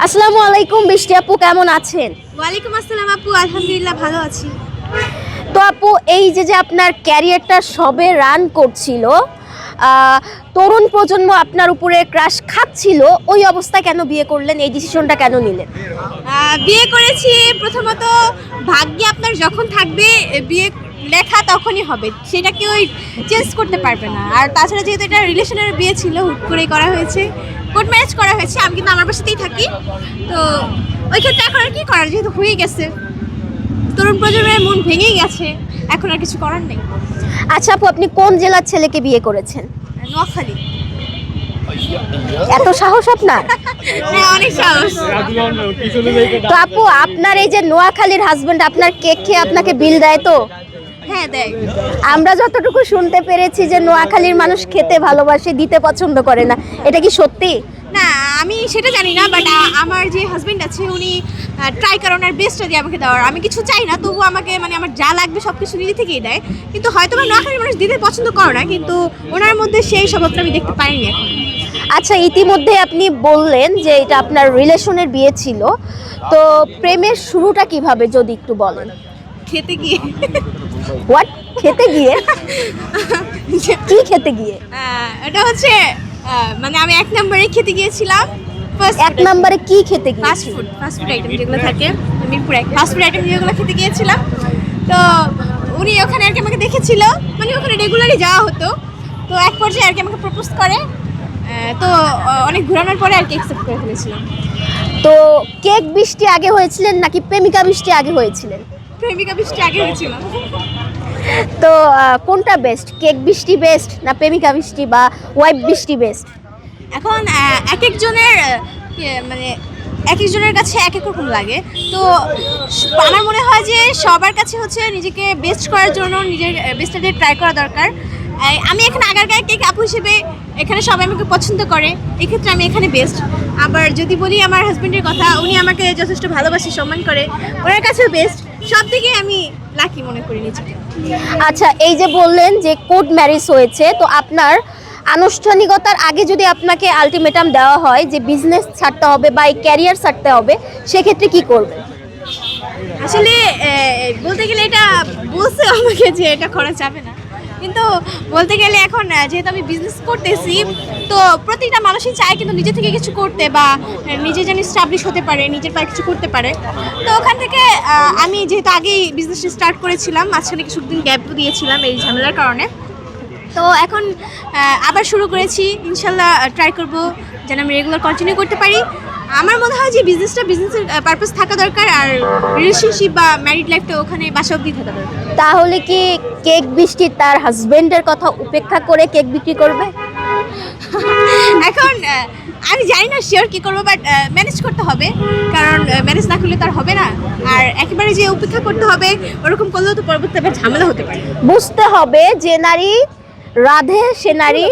আসসালামু আলাইকুম বৃষ্টি আপু, কেমন আছেন? ওয়ালাইকুম আসসালাম আপু, আলহামদুলিল্লাহ ভালো আছি। তো আপু, এই যে আপনার ক্যারিয়ারটা সবে রান করছিল, তরুণ প্রজন্ম আপনার উপরে ক্রাশ খাচ্ছিল, ওই অবস্থায় কেন বিয়ে করলেন? এই ডিসিশনটা কেন নিলেন? বিয়ে করেছি প্রথমত, ভাগ্যে আপনার যখন থাকবে বিয়ে লেখা তখনই হবে, সেটা কেউ চেঞ্জ করতে পারবে না। আর তাছাড়া যেহেতু এটা রিলেশনের বিয়ে ছিল, হুট করেই করা হয়েছে, কোর্ট ম্যারেজ করা হয়েছে। আমি কিন্তু আমার বাসাতেই থাকি, তো ওই ক্ষেত্রে এখন আর কি করার, যেহেতু হয়ে গেছে, তরুণ প্রজন্মের মন ভেঙেই গেছে, এখন আর কিছু করার নেই। আচ্ছা আপু, আপনি কোন জেলার ছেলেকে বিয়ে করেছেন? নোয়াখালী। এত সাহস আপনার? হ্যাঁ, অনেক সাহস। তো আপু, আপনার এই যে নোয়াখালীর হাজবেন্ড আপনার কেক খেয়ে আপনাকে বিল দেয় তো? হ্যাঁ, দেয়। আমরা যতটুকু শুনতে পেরেছি যে নোয়াখালীর মানুষ খেতে ভালোবাসে, দিতে পছন্দ করে না, এটা কি সত্যি? না, আমি সেটা জানি না, বাট আমার যে হাজবেন্ড আছে উনি ট্রাই করে ওনার বেস্টটা দিয়ে আমাকে দেওয়ার। আমি কিছু চাই না, তবু আমাকে মানে আমার যা লাগবে সব কিছু নিজে থেকেই দেয়। কিন্তু হয়তো বা নোয়াখালীর মানুষ দিতে পছন্দ করে না, কিন্তু ওনার মধ্যে সেই স্বভাবটা আমি দেখতে পাইনি এখন। আচ্ছা, ইতিমধ্যে আপনি বললেন যে এটা আপনার রিলেশনের বিয়ে ছিল, তো প্রেমের শুরুটা কিভাবে যদি একটু বলেন? খেতে গিয়ে। হোয়াট? খেতে গিয়ে? কি খেতে গিয়ে? এটা হচ্ছে মানে আমি এক নম্বরে খেতে গিয়েছিলাম। এক নম্বরে কি খেতে ফাস্ট গিয়েছিলেন? ফুড আইটেম যেগুলো থাকে মিরপুরে, ফাস্ট ফুড আইটেম যেগুলো খেতে গিয়েছিলাম। তো উনি ওখানে আর কি আমাকে দেখেছিল, মানে ওখানে রেগুলারই যাওয়া হতো। তো এক পর্যায়ে আর কি আমাকে প্রপোজ করে, তো অনেক ঘোরানোর পরে আর কি অ্যাকসেপ্ট করে ফেলেছিলাম। তো কেক বৃষ্টি আগে হয়েছিলেন নাকি প্রেমিকা বৃষ্টি আগে হয়েছিলেন? প্রেমিকা বৃষ্টি আগে হয়েছিল। তো কোনটা বেস্ট, কেক বৃষ্টি বেস্ট না প্রেমিকা বৃষ্টি বা ওয়াইফ বৃষ্টি বেস্ট? এখন এক একজনের মানে এক একজনের কাছে এক এক রকম লাগে। তো আমার মনে হয় যে সবার কাছে হচ্ছে নিজেকে বেস্ট করার জন্য নিজের বেস্টটা দিয়ে ট্রাই করা দরকার। আমি এখানে আগারগাঁও কেক আপু হিসেবে এখানে সবাই আমাকে পছন্দ করে, এক্ষেত্রে আমি এখানে বেস্ট। আবার যদি বলি আমার হাজব্যান্ডের কথা, উনি আমাকে যথেষ্ট ভালোবাসে, সম্মান করে, ওনার কাছেও বেস্ট। সব দিকে আমি লাকি মনে করি নিজেকে। আচ্ছা, এই যে বললেন যে কোর্ট ম্যারেজ হয়েছে, তো আপনার আনুষ্ঠানিকতার আগে যদি আপনাকে আলটিমেটাম দেওয়া হয় যে বিজনেস ছাড়তে হবে বা এই ক্যারিয়ার ছাড়তে হবে, সেক্ষেত্রে কি করবেন? আসলে বলতে গেলে এটা বলছে আমাকে যে এটা করা যাবে না, কিন্তু বলতে গেলে এখন যেহেতু আমি বিজনেস করতেছি, তো প্রতিটা মানুষই চায় কিন্তু নিজে থেকে কিছু করতে, বা নিজে যেন স্টাবলিশ হতে পারে, নিজের পায়ে কিছু করতে পারে। তো ওখান থেকে আমি যেহেতু আগেই বিজনেসটা স্টার্ট করেছিলাম, মাঝখানে কিছুদিন গ্যাপ দিয়েছিলাম এই ঝামেলার কারণে, তো এখন আবার শুরু করেছি। ইনশাল্লাহ ট্রাই করব যেন আমি রেগুলার কন্টিনিউ করতে পারি। আমার মনে হয় যে বিজনেসের পারপাস থাকা দরকার, আর রিলেশনশিপ বা ম্যারিড লাইফটা ওখানে বাসা অবধি থাকা দরকার। তাহলে কি কেক বৃষ্টি তার হাজবেন্ডের কথা উপেক্ষা করে কেক বিক্রি করবে? এখন আমি জানি না শিওর কী করবো, বাট ম্যানেজ করতে হবে, কারণ ম্যানেজ না করলে তো আর হবে না। আর একেবারে যে উপেক্ষা করতে হবে ওরকম করলেও তো পরবর্তীতে আবার ঝামেলা হতে পারে। বুঝতে হবে যে নারী রাধে সে নারী